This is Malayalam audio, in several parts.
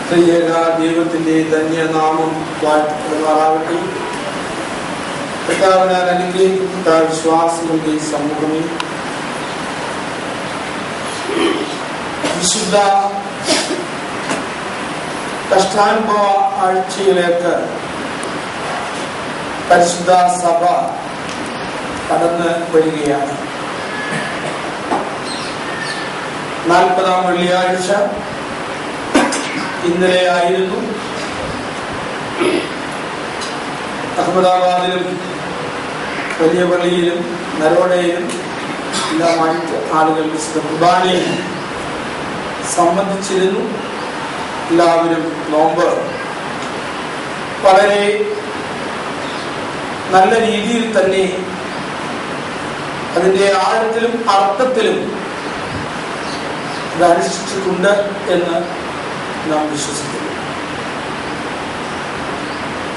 ത്രിയേക ദൈവത്തിന്റെ ധന്യനാമം വാഴ്ത്തപ്പെടുമാറാകട്ടെ. കർത്താവിനാൽ അനുഗ്രഹിക്കപ്പെട്ട വിശ്വാസികളുടെ സമൂഹമേ, വിശുദ്ധ കഷ്ടാനുഭവ ആഴ്ചയിലേക്ക് പരിശുദ്ധ സഭ കടന്നു വരികയാണ്. 40-ാം വെള്ളിയാഴ്ച ഇന്നലെ ആയിരുന്നു. അഹമ്മദാബാദിലും വലിയ പള്ളിയിലും നരോഡയിലും എല്ലാമായിട്ട് ആളുകൾ വിശുദ്ധ കുർബാനയിൽ സംബന്ധിച്ചിരുന്നു. എല്ലാവരും നോമ്പ് വളരെ നല്ല രീതിയിൽ തന്നെ അതിൻ്റെ ആഴത്തിലും അർത്ഥത്തിലും ഇത് അനുഷ്ഠിച്ചിട്ടുണ്ട് എന്ന് നാം വിശ്വസിക്കുന്നു.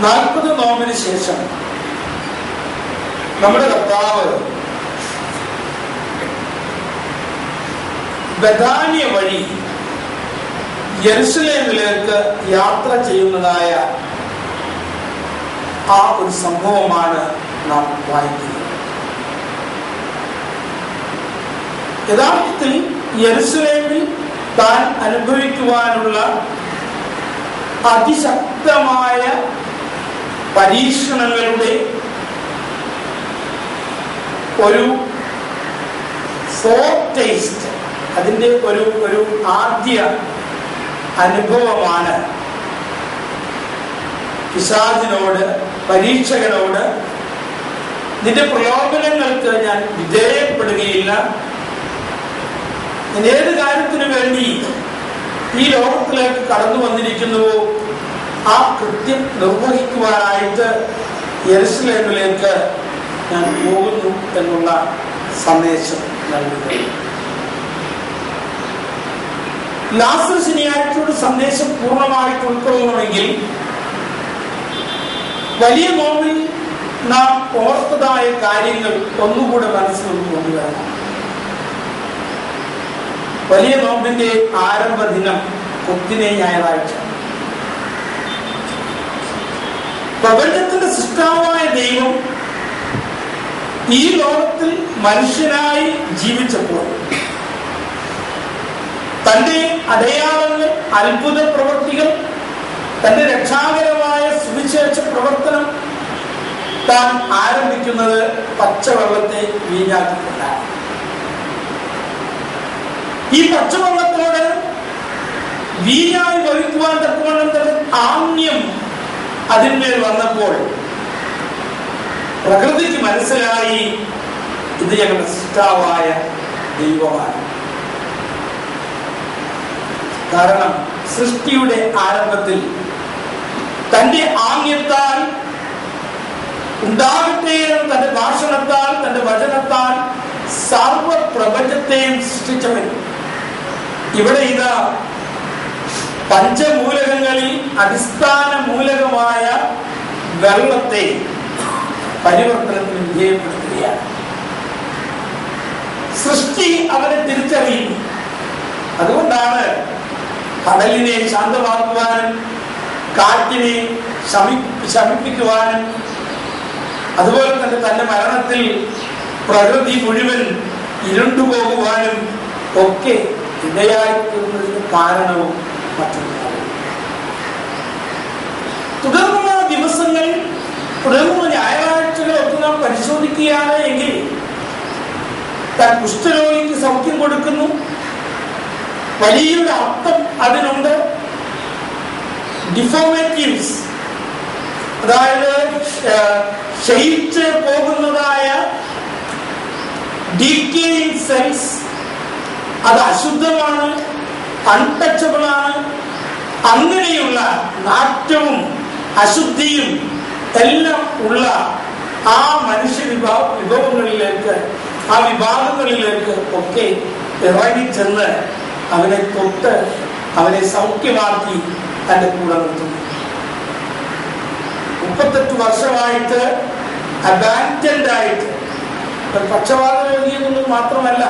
40 നോമ്പിന് ശേഷം നമ്മുടെ കർത്താവ് ബഥാനിയ വഴി യെരുശലേമിലേക്ക് യാത്ര ചെയ്യുന്നതായ ആ ഒരു സംഭവമാണ് നാം വായിക്കുന്നത്. യഥാർത്ഥത്തിൽ യെരുശലേമിൽ താൻ അനുഭവിക്കുവാനുള്ള അതിശക്തമായ പരീക്ഷണങ്ങളുടെ ഒരു ഫോർടേസ്റ്റ്, അതിൻ്റെ ഒരു ആദ്യ അനുഭവമാണ് പിശാചിനോട്, പരീക്ഷകനോട് നിന്റെ പ്രലോഭനങ്ങൾക്ക് ഞാൻ വിധേയപ്പെടുകയില്ല, ഞാൻ ഏത് കാര്യത്തിനു വേണ്ടി ഈ ലോകത്തിലേക്ക് കടന്നു വന്നിരിക്കുന്നുവോ ആ കൃത്യം നിർവഹിക്കുവാനായിട്ട് യെരുശലേമിലേക്ക് ഞാൻ പോകുന്നു എന്നുള്ള സന്ദേശം നൽകുന്നു. ലാസർ ശനിയാഴ്ചയുടെ സന്ദേശം പൂർണ്ണമായിട്ട് ഉൾക്കൊള്ളണമെങ്കിൽ വലിയ നോമ്പിൽ നാം ഓർത്തതായ കാര്യങ്ങൾ ഒന്നുകൂടെ മനസ്സിൽ കൊണ്ടുവരണം. വലിയ നോമ്പിന്റെ ആരംഭ ദിനം കൊത്തിനെ ഞായറാഴ്ച. പ്രപഞ്ചത്തിന്റെ സൃഷ്ടാവായ ദൈവം ഈ ലോകത്തിൽ മനുഷ്യനായി ജീവിച്ചപ്പോൾ തന്റെ അടയാളങ്ങൾ, അത്ഭുത പ്രവൃത്തികൾ, തന്റെ രക്ഷാകരമായ സുവിശേഷ പ്രവർത്തനം താൻ ആരംഭിക്കുന്നത് പച്ചവെള്ളത്തെ വീഞ്ഞാക്കിക്കൊണ്ടാണ്. ഈ പച്ചവെള്ളത്തോട് വീഞ്ഞായി വഹിക്കുവാൻ തക്കവണ്ണം തന്നെ ആമ്യം അതിന്മേൽ വന്നപ്പോൾ പ്രകൃതിക്ക് മനസ്സിലായി ഇത് ഞങ്ങളുടെ സൃഷ്ടാവായ ദൈവമാണ്. കാരണം സൃഷ്ടിയുടെ ആരംഭത്തിൽ തന്റെ ആംഗ്യത്താൽ ഉണ്ടാകട്ടെ തന്റെ ഭാഷണത്താൽ, തന്റെ വചനത്താൽ സർവപ്രപഞ്ചത്തെയും സൃഷ്ടിച്ചവൻ ഇവിടെ ഇതാ പഞ്ചമൂലകങ്ങളിൽ അടിസ്ഥാന മൂലകമായ വെള്ളത്തെ പരിവർത്തനത്തിന് വിധേയപ്പെടുത്തുകയാണ്. സൃഷ്ടി അവനെ തിരിച്ചറിയുന്നു. അതുകൊണ്ടാണ് കടലിനെ ശാന്തമാക്കുവാനും കാറ്റിനെ ശമിപ്പിക്കുവാനും അതുപോലെ തന്നെ തന്റെ മരണത്തിൽ പ്രകൃതി മുഴുവൻ ഇരുണ്ടുപോകുവാനും ഒക്കെ ഇടയായിത്തീർന്നതിന് കാരണവും മറ്റൊന്നാണ്. തുടർന്നുള്ള ദിവസങ്ങൾ, തുടർന്നുള്ള ഞായറാഴ്ചകളൊക്കെ നാം പരിശോധിക്കുകയാണ് എങ്കിൽ താൻ കുഷ്ഠരോഗിക്ക് സൗഖ്യം കൊടുക്കുന്നു. വലിയൊരു അർത്ഥം അതിനുണ്ട്. ഡിഫോർമേറ്റീവ്സ്, അതായത് ക്ഷയിച്ച് പോകുന്നതായ ഡീക്കേയിങ് സെൽസ്, അത് അശുദ്ധമാണ്, അൺടച്ചബിൾ ആണ്. അങ്ങനെയുള്ള നാറ്റവും അശുദ്ധിയും എല്ലാം ഉള്ള ആ മനുഷ്യ വിഭവങ്ങളിലേക്ക്, ആ വിഭാഗങ്ങളിലേക്ക് ഒക്കെ ഇറങ്ങിച്ചെന്ന് അവനെ തൊട്ട് അവനെ സൗഖ്യമാക്കി തന്റെ കൂടെ നിർത്തുന്നു. 38 വർഷമായിട്ട് അബാൻഡൻഡ് ആയിട്ട്, പക്ഷപാത രോഗിയെന്നുള്ളത് മാത്രമല്ല,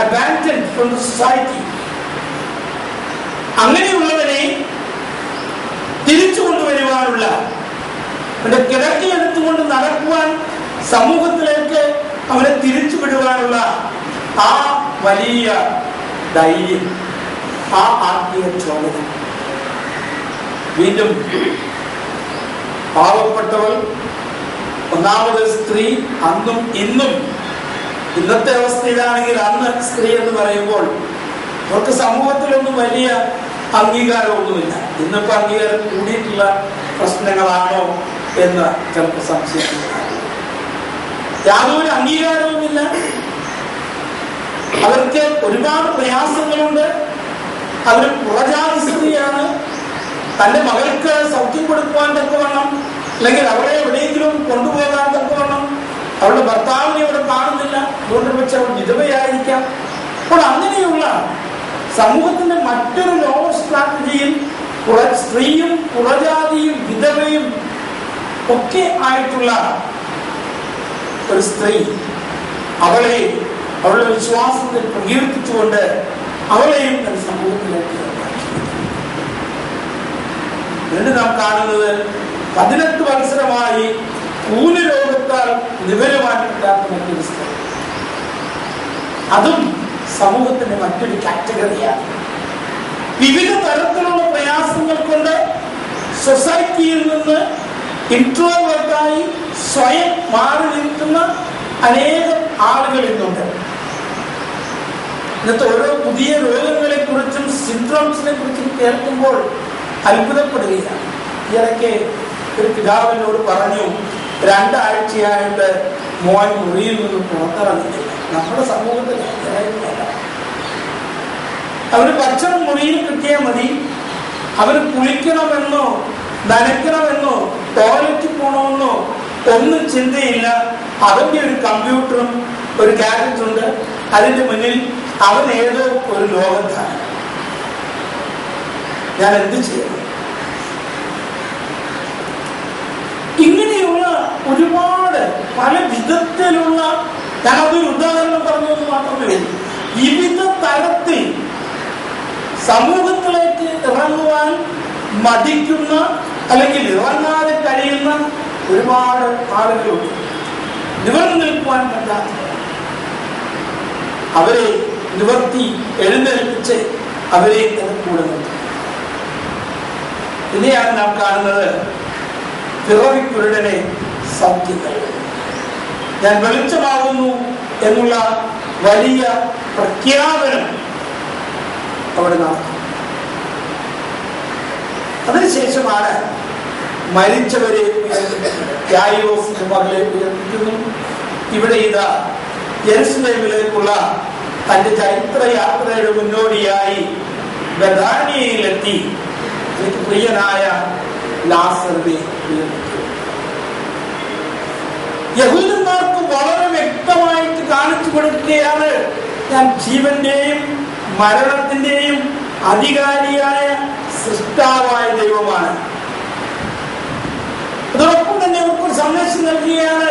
abandoned from the society. അങ്ങനെയുള്ളവരെ തിരിച്ചു കൊണ്ടുവരുവാനുള്ള, അവന്റെ കിടക്കയെടുത്തുകൊണ്ട് നടക്കുവാൻ സമൂഹത്തിലേക്ക് അവനെ തിരിച്ചുവിടുവാനുള്ള ആ വലിയ ധൈര്യം, ആ ആത്മീയ ചോദന. വീണ്ടും പാവപ്പെട്ടവൾ, ഒന്നാമത് സ്ത്രീ, അന്നും ഇന്നും. ഇന്നത്തെ അവസ്ഥയിലാണെങ്കിൽ അന്ന് സ്ത്രീ എന്ന് പറയുമ്പോൾ അവർക്ക് സമൂഹത്തിലൊന്നും വലിയ അംഗീകാരമൊന്നുമില്ല. ഇന്നിപ്പോ അംഗീകാരം കൂടിയിട്ടുള്ള പ്രശ്നങ്ങളാണോ എന്ന് ചിലപ്പോൾ സംശയിക്കുന്നു. യാതൊരു അംഗീകാരവുമില്ല. അവർക്ക് ഒരുപാട് പ്രയാസങ്ങളുണ്ട്. അവർ പുറജാതി സ്ത്രീയാണ്. തന്റെ മകൾക്ക് സൗഖ്യം കൊടുക്കുവാൻ തക്കവണ്ണം, അല്ലെങ്കിൽ അവരെ എവിടെയെങ്കിലും കൊണ്ടുപോകാൻ തക്കവണ്ണം അവളുടെ ഭർത്താവിനെ അവിടെ കാണുന്നില്ല. അതുകൊണ്ട് പക്ഷെ അവൾ വിധവയായിരിക്കാം. അപ്പോൾ അങ്ങനെയുള്ള സമൂഹത്തിന്റെ മറ്റൊരു ലോ സ്ട്രാറ്റജിയിൽ സ്ത്രീയും പുറജാതിയും വിധവയും ഒക്കെ ആയിട്ടുള്ള ഒരു സ്ത്രീ അവളെ അവളുടെ വിശ്വാസത്തിൽ പ്രകീർത്തിച്ചുകൊണ്ട് അവളെയും തന്റെ സമൂഹത്തിലേക്ക് നാം കാണുന്നത് 18 വത്സരമായി ഊനുരോഗത്താൽ നിവരുവാൻ പറ്റാത്ത മറ്റൊരു സ്ത്രീ. അതും സമൂഹത്തിന്റെ മറ്റൊരു കാറ്റഗറിയാണ്. വിവിധ തരത്തിലുള്ള പ്രയാസങ്ങൾ കൊണ്ട് സൊസൈറ്റിയിൽ നിന്ന് ഇൻട്രോവേർട്ടായി സ്വയം മാറി നിൽക്കുന്ന അനേകം ആളുകൾ ഇന്നുണ്ട്. ഇന്നത്തെ ഓരോ പുതിയ രോഗങ്ങളെ കുറിച്ചും സിൻഡ്രോംസിനെ കുറിച്ചും കേൾക്കുമ്പോൾ അത്ഭുതപ്പെടുകയാണ്. ഇടയ്ക്ക് ഒരു പിതാവിനോട് പറഞ്ഞു, 2 ആഴ്ചയായിട്ട് മോൻ മുറിയിൽ നിന്നും പുറത്തിറങ്ങുന്നില്ല. നമ്മുടെ സമൂഹത്തിൽ അവര് ഭക്ഷണം മുറിയിൽ കിട്ടിയാൽ മതി. അവര് കുളിക്കണമെന്നോ നനയ്ക്കണമെന്നോ ടോയ്ലറ്റിൽ പോകണമെന്നോ ഒന്നും ചിന്തയില്ല. അവന്റെ ഒരു കമ്പ്യൂട്ടറും ഒരു ഗാഡ്ജറ്റും ഉണ്ട്. അതിന്റെ മുന്നിൽ അവൻ ഏതോ ഒരു ലോകത്താണ്. ഞാൻ എന്ത് ചെയ്യണം? ഇങ്ങനെയുള്ള ഒരുപാട് പല വിധത്തിലുള്ള, ഞാനതൊരു ഉദാഹരണം പറഞ്ഞത് മാത്രമേ ഉള്ളൂ, വിവിധ തരത്തിൽ സമൂഹത്തിലേക്ക് ഇറങ്ങുവാൻ മടിക്കുന്ന അല്ലെങ്കിൽ ഇറങ്ങാതെ കഴിയുന്ന ഒരുപാട് ആളുകളുണ്ട്. നിവർന്നു നിൽക്കുവാൻ പറ്റാത്ത അവരെ നിവർത്തി എഴുന്നേൽപ്പിച്ച് അവരെ കൂടെ നിർത്തും. ഇനിയാണ് നാം കാണുന്നത് പിറവിക്കുരുടനെ സൗഖ്യം നൽകും. ഞാൻ വെളിച്ചമാകുന്നു എന്നുള്ള വലിയ പ്രഖ്യാപനം അവിടെ നടക്കും. അതിനുശേഷമാണ് മരിച്ചവരെ യായിറോസിന്റെ മകളെ ഉയർപ്പിക്കുന്നു. ഇവിടെ ഇതാ യെരുശലേമിലേക്കുള്ള തന്റെ ചൈത്രയാത്രയുടെ മുന്നോടിയായി ബഥാനിയയിലെത്തി എനിക്ക് പ്രിയനായ ലാസറിനെ ഉയർപ്പിക്കുന്നു. യഹൂദന്മാർക്ക് വളരെ വ്യക്തമായിട്ട് കാണിച്ചു കൊടുക്കുകയാണ്, ഞാൻ ജീവന്റെയും മരണത്തിന്റെയും അധികാരിയായ സൃഷ്ടാവായ ദൈവമാണ്. അതോടൊപ്പം തന്നെ ഒരു സന്ദേശം നൽകുകയാണ്,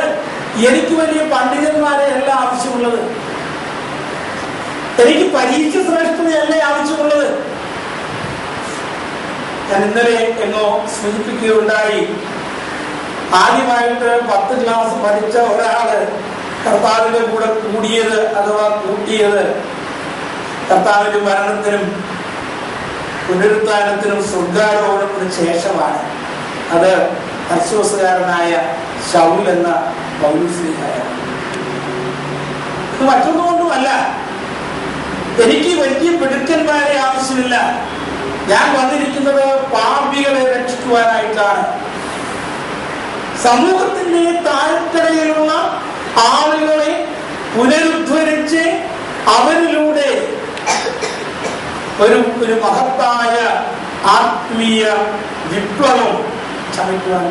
എനിക്ക് വലിയ പണ്ഡിതന്മാരെ അല്ല ആവശ്യമുള്ളത്, എനിക്ക് പരീക്ഷ ശ്രേഷ്ഠതയല്ല ആവശ്യമുള്ളത്. ഞാൻ ഇന്നലെ എന്നോ സൂചിപ്പിക്കുകയുണ്ടായി, ആദ്യമായിട്ട് 10 ക്ലാസ് പഠിച്ച ഒരാള് കർത്താവിന്റെ കൂടെ കൂടിയത് അഥവാ കൂട്ടിയത് കർത്താവിന്റെ മരണത്തിനും പുനരുത്ഥാനത്തിനും സ്വർഗ്ഗാരോഹണത്തിനും ശേഷമാണ്. അത് തർശോസുകാരനായ ശൗൽ എന്ന പൗലോസ്ലീഹായാണ്. ഇത് മറ്റൊന്നുകൊണ്ടുമല്ല, എനിക്ക് വലിയ പിടുക്കന്മാരെ ആവശ്യമില്ല, ഞാൻ വന്നിരിക്കുന്നത് പാപികളെ രക്ഷിക്കുവാനായിട്ടാണ്. സമൂഹത്തിന്റെ താഴ്ത്തരയിലുള്ള ആളുകളെ പുനരുദ്ധരിച്ച് അവരിലൂടെ ഒരു മഹത്തായ ആത്മീയ വിപ്ലവം ചമയ്ക്കുവാൻ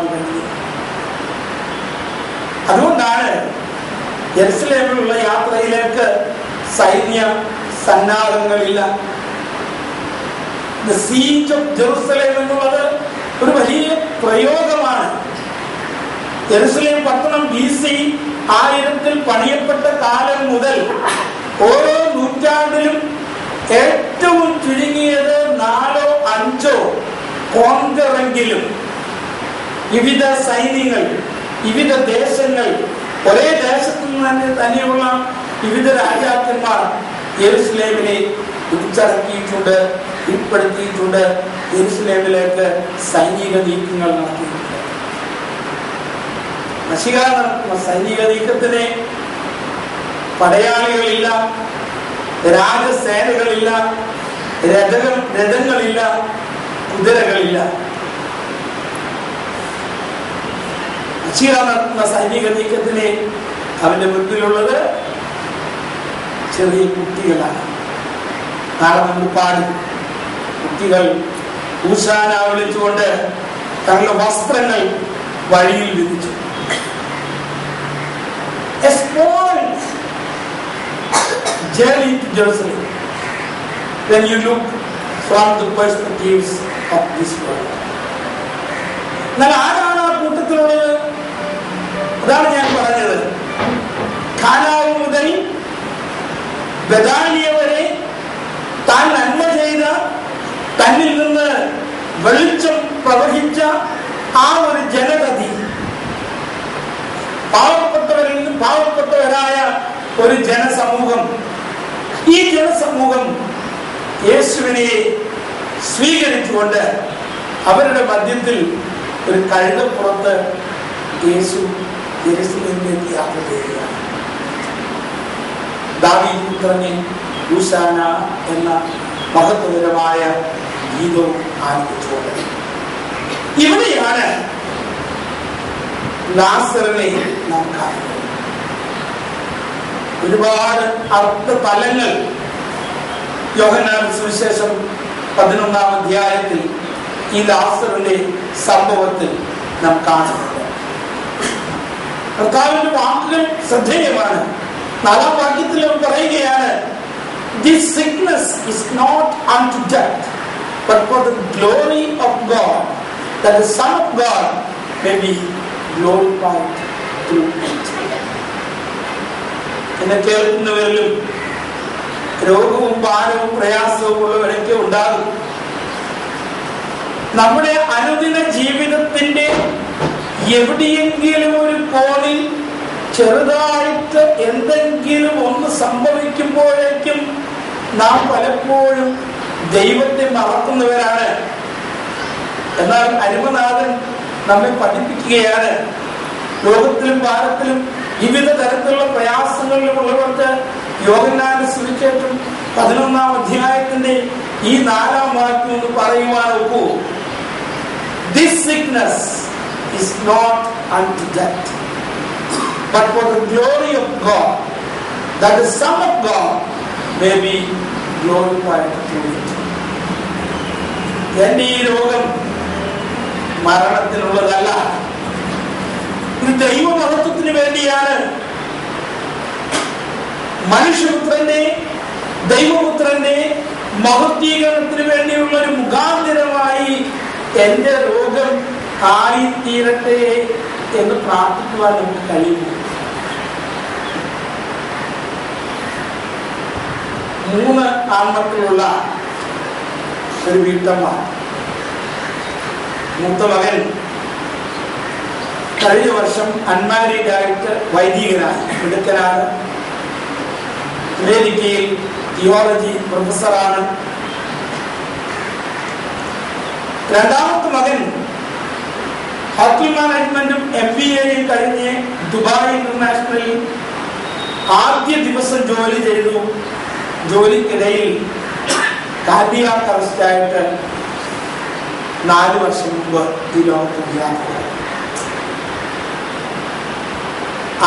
കഴിയും. അതുകൊണ്ടാണ് യെരുശലേമിലുള്ള യാത്രയിലേക്ക് സൈന്യ സന്നാഹങ്ങളില്ല. ദ സീജ് ഓഫ് ജെറുസലേം എന്നുള്ളത് ഒരു വലിയ പ്രയോഗമാണ്. യെരുശലേം പട്ടണം BC 1000 പണിയപ്പെട്ട കാലം മുതൽ ഓരോ നൂറ്റാണ്ടിലും ഏറ്റവും ചുരുങ്ങിയത് കോൺകറെങ്കിലും വിവിധ സൈന്യങ്ങൾ, വിവിധ ദേശങ്ങൾ, ഒരേ ദേശത്തു നിന്ന് തന്നെയുള്ള വിവിധ രാജാക്കന്മാർ യെരുശലേമിനെ പിടിച്ചടക്കിയിട്ടുണ്ട്, ഉൾപ്പെടുത്തിയിട്ടുണ്ട്. യെരുശലേമിലേക്ക് സൈനിക നീക്കങ്ങൾ നടത്തിയിട്ടുണ്ട്. മശിഹ നടത്തുന്ന സൈനിക നീക്കത്തിന് പടയാളികളില്ല, രാജസേനകളില്ല, രഥങ്ങളില്ല, കുതിരകളില്ല. മശിഹ നടത്തുന്ന സൈനിക നീക്കത്തിന് അവന്റെ മുൻപിലുള്ളത് ചെറിയ കുട്ടികളാണ്. നാളെ നമ്മൾ പാടും. കുട്ടികൾ ഹോശാന വിളിച്ചുകൊണ്ട് തങ്ങളുടെ വസ്ത്രങ്ങൾ വഴിയിൽ വിധിച്ചു. A small journey to Jerusalem when you look from the perspectives of this world. എന്നാൽ ആരാണ് ആ കൂട്ടത്തിലുള്ളത്? അതാണ് ഞാൻ പറഞ്ഞത്. കാനാവ് മുതൽ ബെഥാനിയ വരെ താൻ നന്മ ചെയ്ത, തന്നിൽ നിന്ന് വെളിച്ചം പ്രവഹിച്ച ആ ഒരു ജനതതി, പാവപ്പെട്ടവരിൽ നിന്ന് പാവപ്പെട്ടവരായ ഒരു ജനസമൂഹം, ഈ ജനസമൂഹം യേശുവിനെ സ്വീകരിച്ചുകൊണ്ട് അവരുടെ മധ്യത്തിൽ ഒരു കഴുതപ്പുറത്ത് യേശു യെരുശലേമിലേക്ക് യാത്ര ചെയ്യുകയാണ്. ദാവീദ് പുത്രനെ ഹോശാന എന്ന മഹത്വകരമായ ഗീതവും ആലപിച്ചുകൊണ്ട് ഇവിടെയാണ് ലാസറിനെ നാം കാണുന്നത്. ഒരുപാട് അർത്ഥ തലങ്ങൾ യോഹന്നാന്റെ സുവിശേഷം 11-ാം അധ്യായത്തിൽ ഈ ലാസറിന്റെ സംഭവത്തിൽ നാം കാണുന്നുണ്ട്. കർത്താവിന്റെ വാക്കുകൾ ശ്രദ്ധേയമാണ്. 4-ാം വാക്യത്തിൽ അവൻ പറയുകയാണ്, "This sickness is not unto death, but for the glory of God, that the Son of God may be glorified through it." എന്നെ കേൾക്കുന്നവരിലും രോഗവും ഭാരവും പ്രയാസവും ഉള്ളവരൊക്കെ ഉണ്ടാകും. നമ്മുടെ അനുദിന ജീവിതത്തിന്റെ എവിടെയെങ്കിലും ഒരു കോണിൽ ചെറുതായിട്ട് എന്തെങ്കിലും ഒന്ന് സംഭവിക്കുമ്പോഴേക്കും നാം പലപ്പോഴും ദൈവത്തെ മറക്കുന്നവരാണ്. എന്നാൽ അരുമനാഥൻ നമ്മെ പഠിപ്പിക്കുകയാണ്, ലോകത്തിലും ഭാരത്തിലും വിവിധ തരത്തിലുള്ള പ്രയാസങ്ങളിലും ഉള്ളവർക്ക് യോഹന്നാന്റെ സുവിശേഷം 11-ാം അധ്യായത്തിന്റെ ഈ 4-ാം വാക്യം എന്ന് പറയുവാൻ ഒക്കൂ. This sickness is not unto death, but for the glory of God, that the Son of God may be glorified through it. എന്റെ ഈ രോഗം മരണത്തിനുള്ളതല്ല, ഇത് ദൈവമഹത്വത്തിന് വേണ്ടിയാണ്. മനുഷ്യപുത്രന്റെ, ദൈവപുത്രന്റെ മഹത്വീകരണത്തിന് വേണ്ടിയുള്ള ഒരു മുഖാന്തരമായി എന്റെ രോഗം ആയിത്തീരട്ടെ എന്ന് പ്രാർത്ഥിക്കുവാൻ നമുക്ക് കഴിയുന്നു. 3 ആൺമക്കളുള്ള ഒരു വീട്ടമ്മ, മൂത്ത മകൻ കഴിഞ്ഞ വർഷം അൺമാരീഡ് ആയിട്ട് വൈദികനായി മിടുക്കനാണ്. അമേരിക്കയിൽ തിയോളജി പ്രൊഫസറാണ്. രണ്ടാമത്തെ മകൻ ഹോട്ടൽ മാനേജ്മെന്റും MBA-യും കഴിഞ്ഞ് ദുബായ് ഇന്റർനാഷണലിൽ ആദ്യ ദിവസം ജോലി ചെയ്തു. ജോലിക്കിടയിൽ കാർഡിയാക് അറസ്റ്റായിട്ട് 4 വർഷം മുമ്പ് ഈ ലോകത്ത് യാത്ര.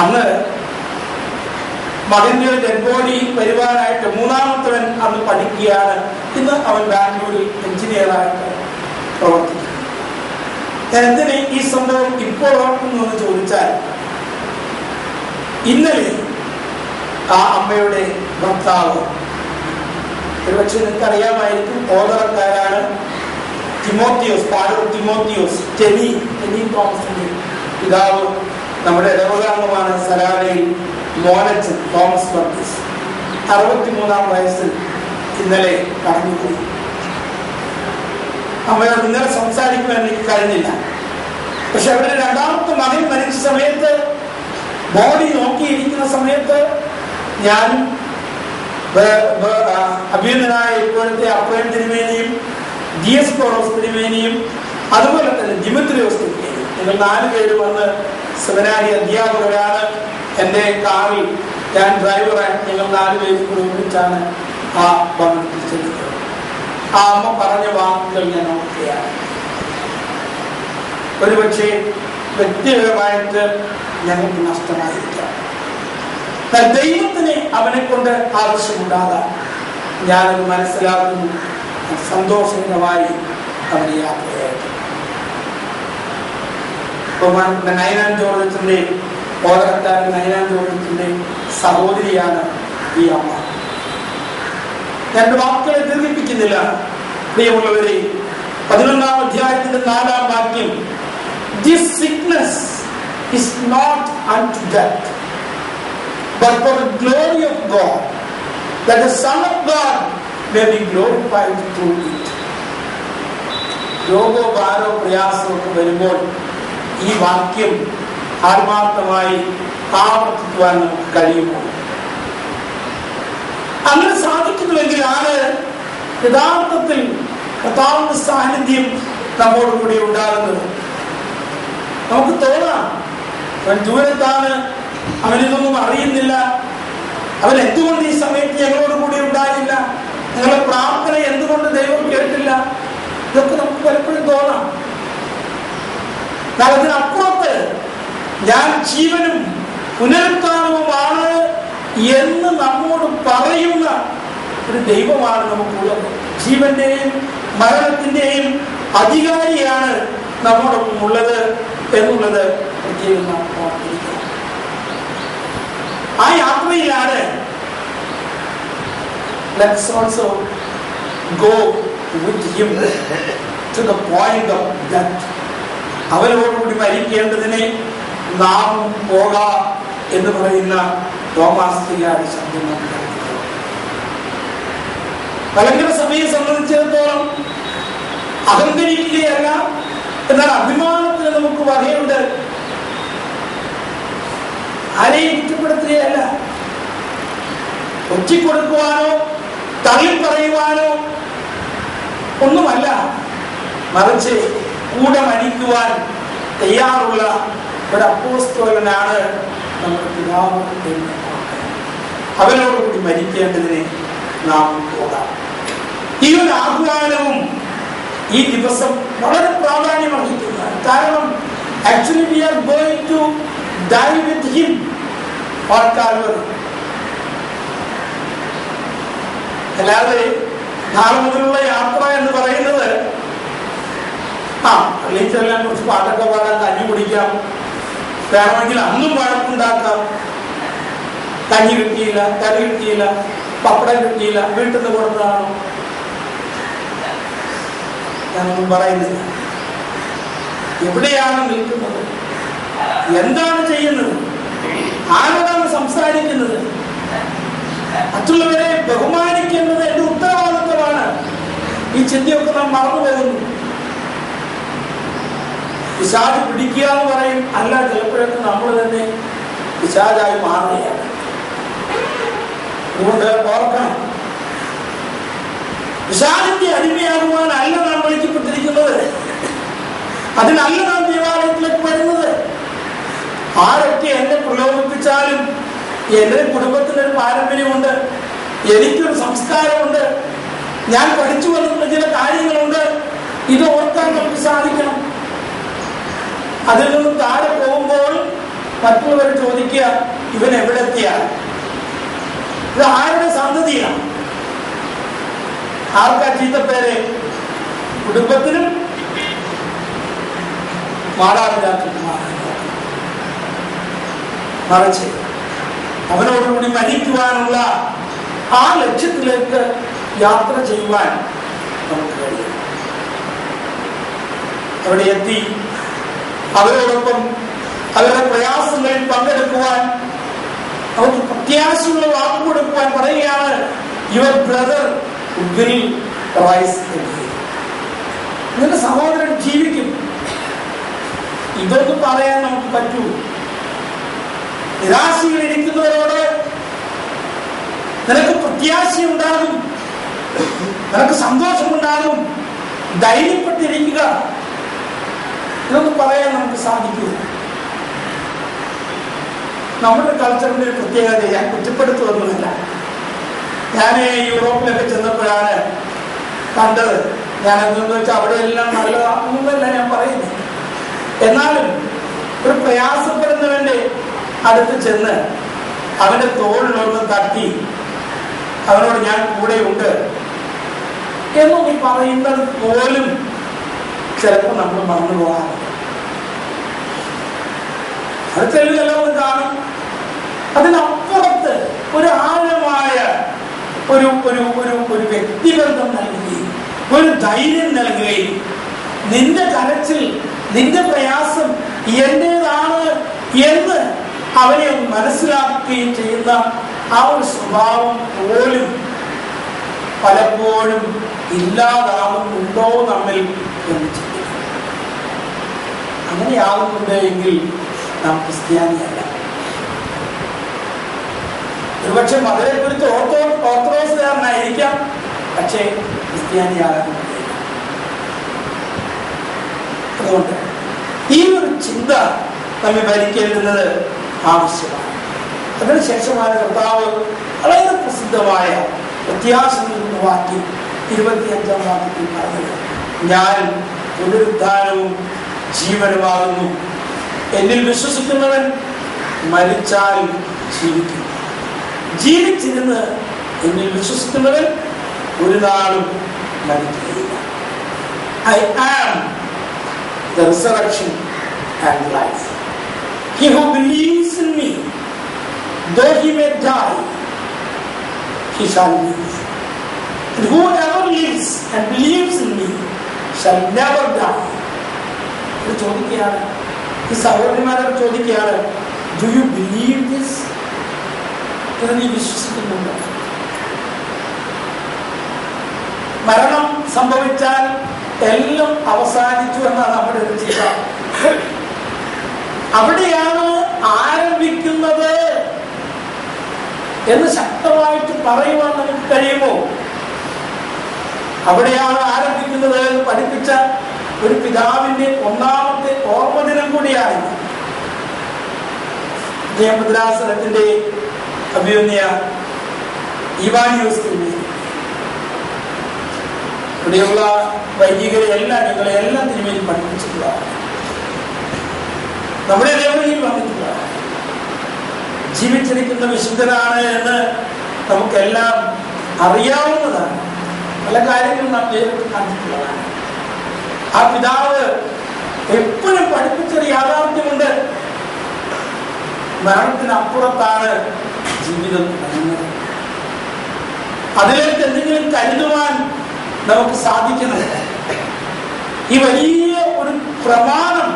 അന്ന് മകന്റെ ഡെഡ് ബോഡി വരുവാനായിട്ട് മൂന്നാമത്തവൻ അന്ന് പഠിക്കുകയാണ്. ഇന്ന് അവൻ ബാംഗ്ലൂരിൽ എഞ്ചിനീയറായിട്ട് പ്രവർത്തിക്കുന്നു. ഞാൻ എന്തിന് ഈ സംഭവം ഇപ്പോൾ ഓർക്കുന്നു എന്ന് ചോദിച്ചാൽ, ഇന്നലെ ആ അമ്മയുടെ ഭർത്താവ്, ഒരുപക്ഷെ നിങ്ങൾക്ക് അറിയാമായിരിക്കും, ഓതറക്കാരാണ്, തിമോത്തിയോസ്, ഫാദർ തിമോത്തിയോസ്, ടെനി തോമസിന്റെ പിതാവ്, നമ്മുടെ ഇടവകാംഗമാണ് സലാലയിൽ മോനച്ചൻ തോമസ് വർഗീസ്. 63-ാം വയസ്സിൽ ഇന്നലെ കടന്നുപോയി. അമ്മയോട് ഇന്നലെ സംസാരിക്കുവാൻ എനിക്ക് കഴിഞ്ഞില്ല. പക്ഷെ അവരുടെ രണ്ടാമത്തെ മകൻ മരിച്ച സമയത്ത്, ബോഡി നോക്കിയിരിക്കുന്ന സമയത്ത് ഞാനും അഭ്യുന്നനായ ഇപ്പോഴത്തെ അപ്രേം തിരുമേനിയും ഡിയസ്കോറോസ് തിരുമേനിയും അതുപോലെ തന്നെ ദിമിത്രിയോസ് തിരുമേനിയും, നിങ്ങൾ 4 പേര് വന്ന് സെമിനാരി അധ്യാപകരാണ്. എൻ്റെ കാറിൽ ഞാൻ ഡ്രൈവറാണ്. ഞങ്ങൾ 4 പേരും കൂടി ഒന്നിച്ചാണ് ആ ഭവനത്തിൽ ചെല്ലുന്നത്. ആ അമ്മ പറഞ്ഞ വാക്കുകൾ ഞാൻ ഓർക്കുകയാണ്. ഒരുപക്ഷെ വ്യക്തിപരമായിട്ട് ഞങ്ങൾക്ക് നഷ്ടമായിരിക്കാം. ദൈവത്തിന് അവനെ കൊണ്ട് ആവശ്യമുണ്ടാകാം. ഞാനത് മനസ്സിലാക്കുന്നു. സന്തോഷകരമായി അവന് യാത്രയായിട്ട് ബഹുമാനപ്പെട്ട നൈനാൻ ജോർജത്തിന്റെ ഓലകത്താരൻ നൈനാൻ ജോർജത്തിന്റെ സഹോദരിയാണ് ഈ അമ്മ. 2 വാക്കുകളെ ദീർഘിപ്പിക്കുന്നില്ല. പ്രിയമുള്ളവരെ, 11-ാം അധ്യായത്തിന്റെ 4-ാം വാക്യം, this sickness is not unto death, but for the glory of God, that the Son of God may be glorified through it. രോഗോ ഭാരോ പ്രയാസമോ ഒക്കെ വരുമ്പോൾ ഈ വാക്യം ആത്മാർത്ഥമായി ആവർത്തിക്കുവാൻ നമുക്ക് കഴിയുമോ? അങ്ങനെ സാധിക്കുന്നുവെങ്കിലാണ് യഥാർത്ഥത്തിൽ കർത്താവിന്റെ സാന്നിധ്യം നമ്മോട് കൂടി ഉണ്ടാകുന്നത്. നമുക്ക് തോന്നാം അവൻ ദൂരത്താണ്, അവനിതൊന്നും അറിയുന്നില്ല, അവൻ എന്തുകൊണ്ട് ഈ സമയത്ത് ഞങ്ങളോട് കൂടി ഉണ്ടായില്ല, ഞങ്ങളുടെ പ്രാർത്ഥന എന്തുകൊണ്ട് ദൈവം കേട്ടില്ല, ഇതൊക്കെ നമുക്ക് പലപ്പോഴും തോന്നാം. അതിനപ്പുറത്ത് ഞാൻ ജീവനും പുനരുത്ഥാനവുമാണ് എന്ന് നമ്മോട് പറയുന്ന ഒരു ദൈവമാണ് നമുക്കുള്ളത്. ജീവന്റെയും മരണത്തിന്റെയും അധികാരിയാണ് നമ്മോടൊപ്പം ഉള്ളത് എന്നുള്ളത് പ്രത്യേകം നാം ഓർത്തിരിക്കണം. ആ യാത്രയിലാണ് let's also go with him to the point of death. അവനോടുകൂടി മരിക്കേണ്ടതിനെ നാം പോകാം എന്ന് പറയുന്ന തോമാസ്ലിഹായുടെ ശബ്ദം. മലങ്കര സഭയെ സംബന്ധിച്ചിടത്തോളം അഹങ്കരിക്കുകയല്ല, എന്നാൽ അഭിമാനത്തിന് നമുക്ക് വകയുണ്ട്. ആരെയും കുറ്റപ്പെടുത്തുകയല്ല, ഒറ്റിക്കൊടുക്കുവാനോ തള്ളിപ്പറയുവാനോ ഒന്നുമല്ല, മറിച്ച് കൂടെ മരിക്കുവാൻ തയ്യാറുള്ള ഒരു അപ്പോസ്തലനാണ് നമ്മുടെ പിതാവ്. അവനോടുകൂടി മരിക്കേണ്ടതിനെ നാം പോകാം. ഈ ഒരു ആഹ്വാനവും ഈ ദിവസം വളരെ പ്രാധാന്യം അർഹിക്കുന്നതാണ്. കാരണം actually we are going to die with him on Calvary. അല്ലാതെ നാളെ മുതലുള്ള യാത്ര എന്ന് പറയുന്നത് പള്ളിയിൽ ചെല്ലാൻ കുറച്ച് പാട്ടൊക്കെ പാടാൻ, കഞ്ഞി കുടിക്കാം, വേണമെങ്കിൽ അന്നും വഴക്കുണ്ടാക്കാം. കഞ്ഞി കിട്ടിയില്ല, കറി കിട്ടിയില്ല, പപ്പടം കിട്ടിയില്ല, വീട്ടിൽ നിന്ന് കൊടുത്തതാണോ? ഞാനൊന്നും പറയുന്നില്ല. എവിടെയാണ് നിൽക്കുന്നത്, എന്താണ് ചെയ്യുന്നത്, ആരോടാണ് സംസാരിക്കുന്നത്, മറ്റുള്ളവരെ ബഹുമാനിക്കുന്നത് എന്റെ ഉത്തരവാദിത്വമാണ്. ഈ ചിന്തയൊക്കെ നാം മറന്നു പോകുന്നു. പിശാച് പിടിക്കുക എന്ന് പറയും, അല്ല, ചിലപ്പോഴൊക്കെ നമ്മൾ തന്നെ പിശാചായി മാറുകയാണ്. അതുകൊണ്ട് ഓർക്കണം, പിശാചിന്റെ അടിമയാകുവാനല്ല നാം വിളിക്കപ്പെട്ടിരിക്കുന്നത്. അതിനല്ല നാം ദേവാലയത്തിലേക്ക് വരുന്നത്. ആരൊക്കെ എന്നെ പ്രലോഭിപ്പിച്ചാലും എന്റെ കുടുംബത്തിനൊരു പാരമ്പര്യമുണ്ട്, എനിക്കൊരു സംസ്കാരമുണ്ട്, ഞാൻ പഠിച്ചു വന്നിട്ടുള്ള ചില കാര്യങ്ങളുണ്ട്. ഇത് ഓർക്കാൻ നമുക്ക് സാധിക്കണം. അതിൽ നിന്നും താഴെ പോകുമ്പോൾ മറ്റുള്ളവർ ചോദിക്കുക, ഇവൻ എവിടെ എത്തിയാണ്, ഇത് ആരുടെ സന്തതിയാണ്? ആർക്കാ ചീത്തപ്പേര്? കുടുംബത്തിനും മാതാപിതാക്കന്മാർ. മറിച്ച് അവനോടുകൂടി മരിക്കുവാനുള്ള ആ ലക്ഷ്യത്തിലേക്ക് യാത്ര ചെയ്യുവാൻ നമുക്ക് കഴിയും. അവിടെ എത്തി അവരോടൊപ്പം അവരുടെ പ്രയാസങ്ങളിൽ പങ്കെടുക്കുവാൻ, അവർക്ക് പ്രത്യാശയുള്ള വാക്ക് കൊടുക്കുവാൻ പറയുകയാണ്, your brother will rice again. നിന്റെ സഹോദരൻ ജീവിക്കും. ഇതൊന്നും പറയാൻ നമുക്ക് പറ്റൂ. നിരാശയിലിരിക്കുന്നവരോട് നിനക്ക് പ്രത്യാശയുണ്ടാകും, നിനക്ക് സന്തോഷമുണ്ടാകും, ധൈര്യപ്പെട്ടിരിക്കുക. ഇതൊന്നും പറയാൻ നമുക്ക് സാധിക്കൂ. നമ്മുടെ കൾച്ചറിന്റെ ഒരു പ്രത്യേകത ഞാൻ കുറ്റപ്പെടുത്തുവൊന്നുമില്ല. ഞാൻ യൂറോപ്പിലൊക്കെ ചെന്നപ്പോഴാണ് കണ്ടത്. ഞാൻ എന്തെന്ന് വെച്ചാൽ അവിടെ എല്ലാം നല്ലതാണെന്നല്ല ഞാൻ പറയുന്നത്. എന്നാലും ഒരു പ്രയാസപ്പെടുന്നവന്റെ അടുത്ത് ചെന്ന് അവന്റെ തോളിലൊന്ന് തട്ടി അവനോട് ഞാൻ കൂടെയുണ്ട് എന്നൊക്കെ പറയുന്നത് പോലും ചിലപ്പോൾ നമ്മൾ മറന്നു പോകാറുണ്ട്. അത് തെളിവെല്ലാം കാണും. അതിനപ്പുറത്ത് ഒരു ആഴമായ ഒരു ഒരു ഒരു ഒരു വ്യക്തിബന്ധം നൽകുകയും ഒരു ധൈര്യം നൽകുകയും നിന്റെ കരച്ചിൽ, നിന്റെ പ്രയാസം എന്റേതാണ് എന്ന് അവനെ മനസ്സിലാക്കുകയും ചെയ്യുന്ന ആ ഒരു സ്വഭാവം പോലും പലപ്പോഴും ഇല്ലാതാകുന്നുണ്ടോ നമ്മിൽ എന്ന് ചിന്തിക്കും. അങ്ങനെയാകുന്നുണ്ട് എങ്കിൽ നാം ക്രിസ്ത്യാനിയല്ല. ഒരുപക്ഷെ മതത്തെക്കുറിച്ച് ഓർത്തഡോക്സുകാരനായിരിക്കാം, പക്ഷേ ക്രിസ്ത്യാനിയാകാൻ. അതുകൊണ്ട് ഈ ഒരു ചിന്ത നമ്മെ ഭരിക്കേണ്ടുന്നത് ആവശ്യമാണ്. അതിനുശേഷമായ കർത്താവ് വളരെ പ്രസിദ്ധമായ പ്രത്യാശ നൽകുന്ന വാക്യം 25-ാം വാക്യത്തിൽ പറഞ്ഞത്, ഞാൻ പുനരുദ്ധാനവും ജീവനുമാകുന്നു. എന്നിൽ വിശ്വസിക്കുന്നവൻ മരിച്ചാലും ജീവിക്കും. ജീവിച്ചിരുന്ന് എന്നിൽ വിശ്വസിക്കുന്നവൻ ഒരു നാളും മരിക്കുകയില്ല. I am the resurrection and life. He who believes in me, though he may die, he shall live. And whoever lives and believes in me shall never die. ഇത് ചോദിക്കുകയാണ്, ഈ സഹോദരിമാരോട് ചോദിക്കുകയാണ്, ഡു യു ബിലീവ് ദിസ്? ഇത് നീ വിശ്വസിക്കുന്നുണ്ടോ? മരണം സംഭവിച്ചാൽ എല്ലാം അവസാനിച്ചു എന്നാണ് നമ്മുടെ ഒരു ചിന്ത. അവിടെയാണ് ആരംഭിക്കുന്നത് എന്ന് ശക്തമായിട്ട് പറയുവാൻ നമുക്ക് കഴിയുമോ? അവിടെയാണ് ആരംഭിക്കുന്നത് എന്ന് പഠിപ്പിച്ച ഒരു പിതാവിന്റെ ഒന്നാമത്തെ ഓർമ്മദിനം കൂടിയാണ് മദ്രാസനത്തിന്റെ അഭിമന്യ ഇവാനിയോസ്. ഇവിടെയുള്ള വൈദികരെ എല്ലാം ഞങ്ങളെ എല്ലാം തിരുമേനി പഠിപ്പിച്ചിട്ടുള്ളതാണ്. നമ്മുടെ ദേവതയിൽ വന്നിട്ടുള്ളതാണ്. ജീവിച്ചിരിക്കുന്ന വിശുദ്ധനാണ് എന്ന് നമുക്കെല്ലാം അറിയാവുന്നതാണ്. പല കാര്യങ്ങളും നാം നേരിട്ട് കണ്ടിട്ടുള്ളതാണ്. ആ പിതാവ് എപ്പോഴും പഠിപ്പിച്ചൊരു യാഥാർത്ഥ്യമുണ്ട്, മരണത്തിനപ്പുറത്താണ് ജീവിതം തുടങ്ങുന്നത്. അതിലേക്ക് എന്തെങ്കിലും കരുതുവാൻ നമുക്ക് സാധിക്കുന്നത്. ഈ വലിയ ഒരു പ്രമാണം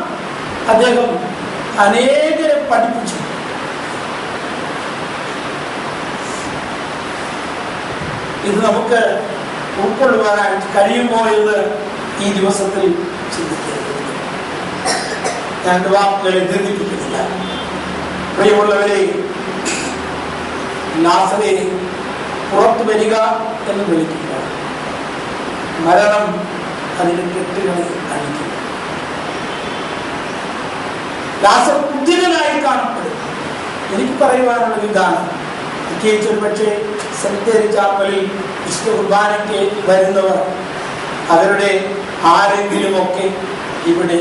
അദ്ദേഹം അനേകരെ പഠിപ്പിച്ചു. ഇത് നമുക്ക് ഉൾക്കൊള്ളുവാനായിട്ട് കഴിയുമോ എന്ന് ഈ ദിവസത്തിൽ ചിന്തിക്കേണ്ടത്. ഞാൻ വാക്കുകളെ ദീർഘിപ്പിക്കുന്നില്ല. പ്രിയമുള്ളവരെ, ലാസറേ പുറത്തു വരിക എന്ന് വിളിക്കുക. മരണം അതിന്റെ കെട്ടുകളെ അഴിക്കും. ലാസർ കുതിരനായി കാണപ്പെടും. എനിക്ക് പറയുവാനുള്ളത് ഇതാണ്. പ്രത്യേകിച്ച് ഒരു പക്ഷേ സെമിത്തേരി ചാപ്പലിൽ വിശുദ്ധ കുർബാനയ്ക്ക് വരുന്നവർ അവരുടെ ആരെങ്കിലുമൊക്കെ ഇവിടെ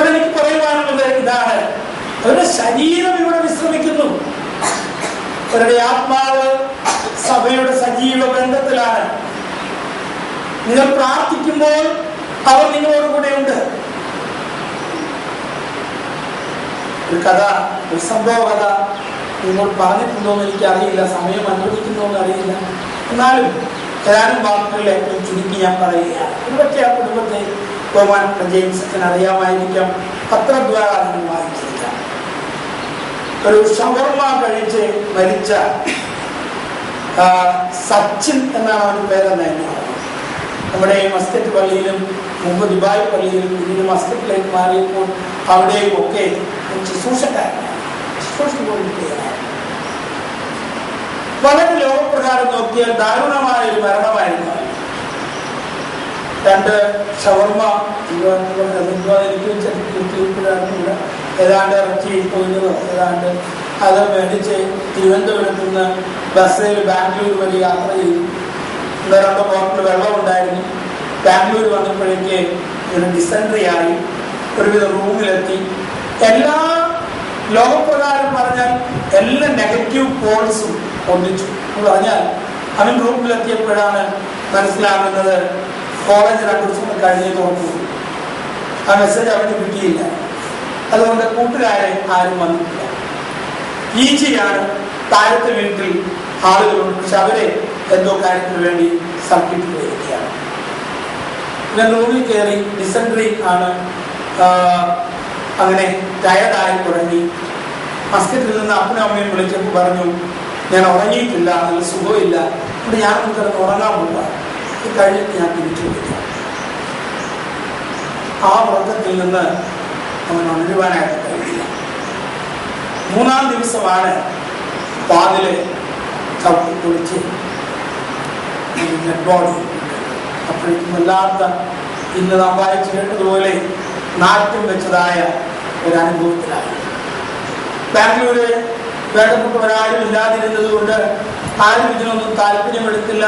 എനിക്ക് പറയുവാനുള്ളത് ഇതാണ്. അവരുടെ ശരീരം ഇവിടെ വിശ്രമിക്കുന്നു, അവരുടെ ആത്മാവ് സഭയുടെ സജീവ ബന്ധത്തിലാണ്. നിങ്ങൾ പ്രാർത്ഥിക്കുമ്പോൾ അവർ നിങ്ങളോട് കൂടെ ഉണ്ട്. ഒരു കഥ, ഒരു സംഭവ കഥ നിങ്ങൾ പറഞ്ഞിട്ടുണ്ടോന്ന് എനിക്കറിയില്ല, സമയം അനുവദിക്കുന്നോന്ന് അറിയില്ല. എന്നാലും ഏതാനും വാക്കുകളിൽ ഏറ്റവും ചുരുക്കി ഞാൻ പറയുകയാണ്. ഒരുപക്ഷെ ആ കുടുംബത്തെ ബഹുമാനപ്പെട്ട ജെയിംസ് അച്ഛൻ അറിയാമായിരിക്കാം, പത്രദ്വാര വായിച്ചിരിക്കാം. ഒരു ഷവർമ കഴിച്ച് മരിച്ച സച്ചിൻ എന്നാണ് അവന്റെ പേരെന്ന്. നമ്മുടെ മസ്കറ്റ് പള്ളിയിലും മുമ്പ് ദുബായ് പള്ളിയിലും പിന്നീട് മസ്കറ്റിലേക്ക് മാറിയപ്പോൾ അവിടെയും ഒക്കെ ശുശ്രൂഷക്കാരനാണ്, ശുശ്രൂഷ പോലും ചെയ്യാനാണ്. വളരെ ലോകപ്രകാരം നോക്കിയാൽ ദാരുണമായ ഒരു മരണമായിരുന്നു. 2 ഷവർമ ഏതാണ്ട് ഇറച്ചി കൊല്ലുന്നതോ ഏതാണ്ട് അത് മേടിച്ച് തിരുവനന്തപുരത്ത് നിന്ന് ബസ്സിൽ ബാംഗ്ലൂർ വരെ യാത്ര ചെയ്തു. 2 ബോട്ടിൽ വെള്ളം ഉണ്ടായിരുന്നു. ബാംഗ്ലൂർ വന്നപ്പോഴേക്ക് ഇങ്ങനെ ഡിസെൻട്രി ആയി, ഒരുവിധ റൂമിലെത്തി. എല്ലാ ലോകപ്രകാരം പറഞ്ഞാൽ എല്ലാ നെഗറ്റീവ് പോൾസും ഒന്നിച്ചു എന്ന് പറഞ്ഞാൽ അവൻ റൂമിലെത്തിയപ്പോഴാണ് മനസ്സിലാകുന്നത് കോളേജ് 2 ദിവസം കഴിഞ്ഞ് തുറന്നു. ആ മെസ്സേജ് അവന് കിട്ടിയില്ല. അതുകൊണ്ട് കൂട്ടുകാരെ ആരും വന്നിട്ടില്ല. ഈച്ചയാണ് താഴത്തെ വീട്ടിൽ ആളുകളുണ്ട്, പക്ഷെ അവരെ എന്തോ കാര്യത്തിന് വേണ്ടി സർക്കിട്ട് വരികയാണ്. ഞാൻ റൂമിൽ കയറി, ഡിസെൻട്രി ആണ്, അങ്ങനെ ടയർഡായി തുടങ്ങി. മസ്കറ്റിൽ നിന്ന് അപ്പനും അമ്മയും വിളിച്ചപ്പോൾ പറഞ്ഞു ഞാൻ ഉറങ്ങിയിട്ടില്ല, നല്ല സുഖമില്ല, അതുകൊണ്ട് ഞാനൊന്ന് കിടന്ന് ഉറങ്ങാൻ പോകാം, ഇത് കഴിഞ്ഞിട്ട് ഞാൻ തിരിച്ചു വിളിക്കാം. ആ ഉറക്കത്തിൽ നിന്ന് അവൻ ഉണരുവാനായിട്ട് കഴിയില്ല. 3-ാം ദിവസമാണ് വാതില് ചവിട്ടി പൊളിച്ച് ബോഡി. അപ്പോഴേക്കും വല്ലാത്ത ഇന്ന് നാം വായിച്ചു കേട്ടതുപോലെ നാറ്റം വെച്ചതായ ഒരു അനുഭവത്തിലാണ്. ബാംഗ്ലൂര് വേണ്ടപ്പെട്ടവരാരും ഇല്ലാതിരുന്നത് കൊണ്ട് ആരും ഇതിനൊന്നും താല്പര്യമെടുത്തില്ല.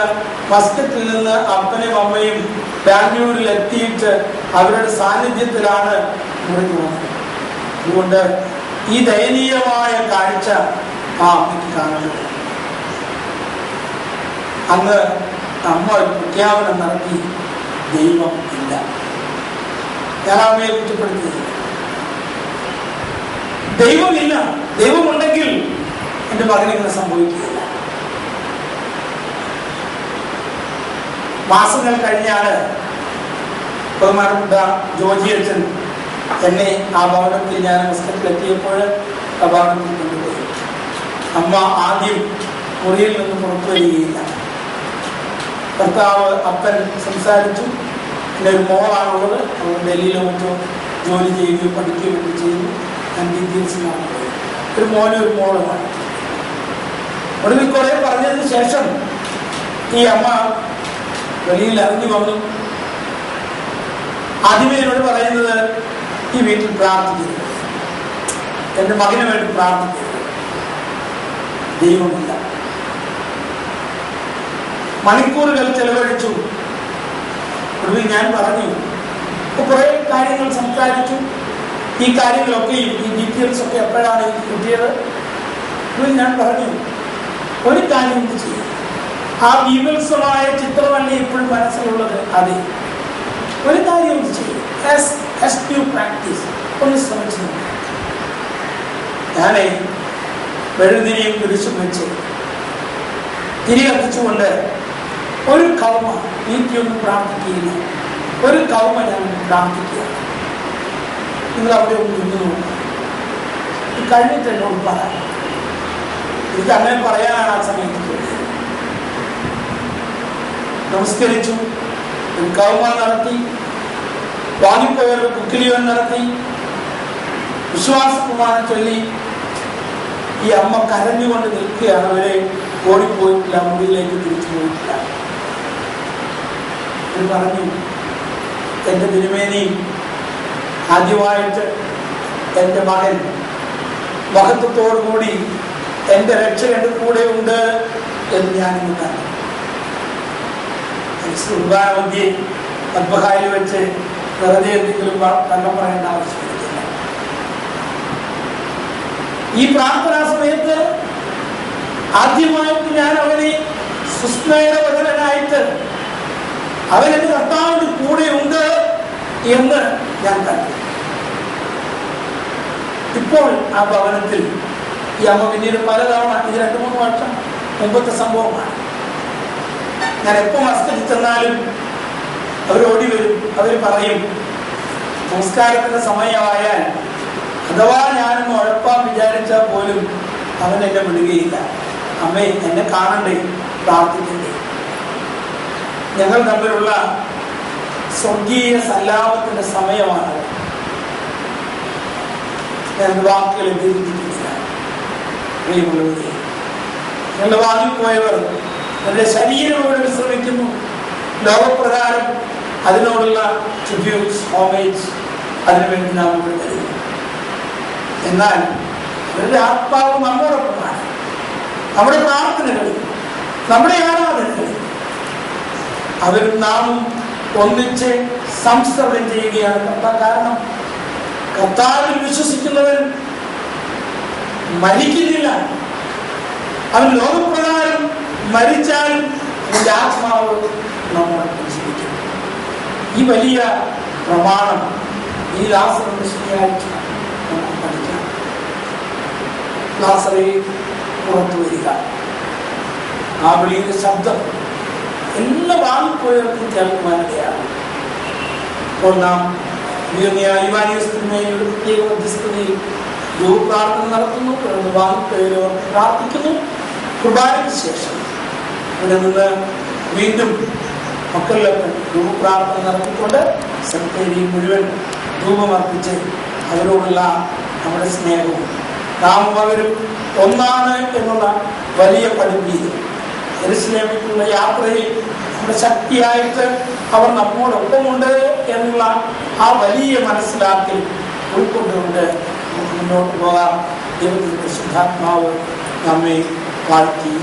മസ്കറ്റിൽ നിന്ന് അപ്പനും അമ്മയും ബാംഗ്ലൂരിൽ എത്തിയിട്ട് അവരുടെ സാന്നിധ്യത്തിലാണ് മുറിഞ്ഞു പോകുന്നത്. അതുകൊണ്ട് ഈ ദയനീയമായ കാഴ്ച ആ അമ്മയ്ക്ക് കാണുന്നത്. അന്ന് അമ്മ പ്രഖ്യാപനം നടത്തി, ദൈവം ഇല്ല. ഞാൻ അമ്മയെ കുറ്റപ്പെടുത്തിയില്ല. ദൈവമില്ല, ദൈവമുണ്ടെങ്കിൽ എൻ്റെ മകനിങ്ങനെ സംഭവിക്കുകയില്ല. മാസങ്ങൾ കഴിഞ്ഞാണ് ബഹുമാനപ്പെട്ട ജോജി അച്ഛൻ എന്നെ ആ ഭവനത്തിൽ, ഞാൻ മസ്കറ്റിലെത്തിയപ്പോൾ ആ ഭവനത്തിൽ കൊണ്ടുപോയി. അമ്മ ആദ്യം മുറിയിൽ നിന്ന് പുറത്തു വരികയില്ല. ഭർത്താവ് അപ്പൻ സംസാരിച്ചു. എൻ്റെ ഒരു മോളാണുള്ളത്, അവൾ ഡൽഹിയിലോ മറ്റോ ജോലി ചെയ്യുകയും പഠിക്കുകയും ഒക്കെ ചെയ്തു. ഞാൻ ഡീറ്റെയിൽസിനാണ് ഒരു മോനും ഒരു മോളുമാണ്. ഒടുവിൽ കുറെ പറഞ്ഞതിന് ശേഷം ഈ അമ്മ വെളിയിൽ ഇറങ്ങി വന്നു. ആദ്യമേ എന്നോട് പറയുന്നത്, ഈ വീട്ടിൽ പ്രാർത്ഥിക്കരുത്, എൻ്റെ മകന് വേണ്ടി പ്രാർത്ഥിക്കരുത്, ദൈവമില്ല. മണിക്കൂറുകൾ ചെലവഴിച്ചു. ഒടുവിൽ ഞാൻ പറഞ്ഞു, കുറെ കാര്യങ്ങൾ സംസാരിച്ചു. ഈ കാര്യങ്ങളൊക്കെയും ഈ ഡീറ്റെയിൽസ് ഒക്കെ എപ്പോഴാണ് എനിക്ക് കിട്ടിയത്? ഒടുവിൽ ഞാൻ പറഞ്ഞു, ഒരു കാര്യം എന്ത് ചെയ്യും, ആ ബീഭത്സമായ ചിത്രമല്ലേ ഇപ്പോഴും മനസ്സിലുള്ളത്, അതെ, ഒരു കാര്യം എന്ത് ചെയ്യും, പ്രാക്ടീസ് ഒന്ന് ശ്രമിച്ചു. ഞാനേ വെഴുതിരിയും കുരിശും വെച്ച് തിരി കത്തിച്ചുകൊണ്ട് ഒരു കൗമ, നീതിയൊന്നും പ്രാർത്ഥിക്കുകയില്ല, ഒരു കൗമ ഞാൻ പ്രാർത്ഥിക്കുക. നിങ്ങൾ അവിടെ ഒന്ന് നിന്ന് നോക്കുക. കഴിഞ്ഞിട്ട് എന്നോട് പറയാം. എനിക്ക് അങ്ങനെ പറയാനാണ് ആ സമയത്ത് തോന്നിയത്. നമസ്കരിച്ചു, ഒരു കൗമ നടത്തി, വാങ്ങിപ്പോയവരുടെ കുക്കിലിയോൻ നടത്തി, വിശ്വാസകുമാരൻ ചൊല്ലി. ഈ അമ്മ കരഞ്ഞുകൊണ്ട് നിൽക്കുകയാണ്. അവരെ ഓടിപ്പോയിട്ടില്ല, മുറിയിലേക്ക് തിരിച്ചു പോയിട്ടില്ല. അവർ പറഞ്ഞു, എൻ്റെ തിരുമേനി, ആദ്യമായിട്ട് എൻ്റെ മകൻ മഹത്വത്തോടുകൂടി എൻ്റെ രക്ഷകന്റെ കൂടെ ഉണ്ട് എന്ന് ഞാനിന്ന് കണ്ടു. മധ്യേ പത്മഹായിൽ വെച്ച് വെറുതെ എന്തെങ്കിലും കള്ളം പറയേണ്ട ആവശ്യമില്ല. ഈ പ്രാർത്ഥനാ സമയത്ത് ആദ്യമായിട്ട് ഞാൻ അവനെ സുസ്മേരവചനായിട്ട് അവൻ എൻ്റെ കർത്താവിന്റെ കൂടെ ഉണ്ട് എന്ന് ഞാൻ കണ്ടു. ഇപ്പോൾ ആ ഭവനത്തിൽ ഈ അമ്മ പിന്നീട് പലതവണ, ഇത് 2-3 വർഷം മുമ്പത്തെ സംഭവമാണ്, ഞാൻ എപ്പോൾ മസ്കറ്റിൽ ചെന്നാലും അവരോടി വരും. അവർ പറയും, നമസ്കാരത്തിന്റെ സമയമായാൽ അഥവാ ഞാനൊന്ന് ഉഴപ്പാൻ വിചാരിച്ചാൽ പോലും അവൻ എന്നെ വിടുകയില്ല. അമ്മേ, എന്നെ കാണണ്ടേ, പ്രാർത്ഥിക്കണ്ടേ. ഞങ്ങൾ തമ്മിലുള്ള സ്വർഗീയ സല്ലാപത്തിന്റെ സമയമാണ്. ഞാൻ വാക്കുകളെ ദീർഘിപ്പിക്കില്ല. പ്രിയമുള്ളവരെ, ഞങ്ങളുടെ വാങ്ങിപ്പോയവർ എൻ്റെ ശരീരമോട് വിശ്രമിക്കുന്നു. ലോകപ്രകാരം അതിനോടുള്ള ട്രിബ്യൂട്ട്സ്, ഹോമേജ് അതിനുവേണ്ടി നാം ഇവിടെ കരുതുന്നു. എന്നാൽ അവരുടെ ആത്മാവ് നമ്മോടൊപ്പമാണ്. നമ്മുടെ പ്രാർത്ഥനകളിൽ, നമ്മുടെ ആരാധനകളിൽ അവരും നാമും ഒന്നിച്ച് സംസർഗം ചെയ്യുകയാണ്. കാരണം കർത്താവിൽ വിശ്വസിക്കുന്നവൻ മരിക്കുന്നില്ല. അവൻ ലോകപ്രകാരം മരിച്ചാൽ അവന്റെ ആത്മാവ് നമ്മോടൊപ്പം ജീവിക്കും. ഈ വലിയ പ്രമാണം ഈ ലാസറിന്റെ ശനിയാഴ്ച നമുക്ക് പഠിക്കാം. ലാസറേ, പുറത്തു വരിക. ആ വിളിയുടെ ശബ്ദം എല്ലാ വാങ്ങിപ്പോയവർക്കും കേൾക്കുവാനിടയാണ്. അപ്പോൾ നാം മധ്യസ്ഥതയിൽ പ്രാർത്ഥന നടത്തുന്നു. തുടർന്ന് വാങ്ങിപ്പോയവർ പ്രാർത്ഥിക്കുന്നു. കുർബാനയ്ക്ക് ശേഷം ഇവിടെ നിന്ന് വീണ്ടും മക്കളിലൊക്കെ ധൂപപ്രാർത്ഥന നടത്തിക്കൊണ്ട് സെമിത്തേരി മുഴുവൻ ധൂപമർപ്പിച്ച് അവരോടുള്ള നമ്മുടെ സ്നേഹവും നാം അവരും ഒന്നാണ് എന്നുള്ള വലിയ പഠിപ്പീര് യെരുശലേമിലേക്കുള്ള യാത്രയിൽ നമ്മുടെ ശക്തിയായിട്ട് അവർ നമ്മോടൊപ്പമുണ്ട് എന്നുള്ള ആ വലിയ മനസ്സിലാക്കി ഉൾക്കൊണ്ടുകൊണ്ട് നമുക്ക് മുന്നോട്ട് പോകാം. ദൈവത്തിന്റെ പരിശുദ്ധാത്മാവ് നമ്മെ വാഴ്ത്തി.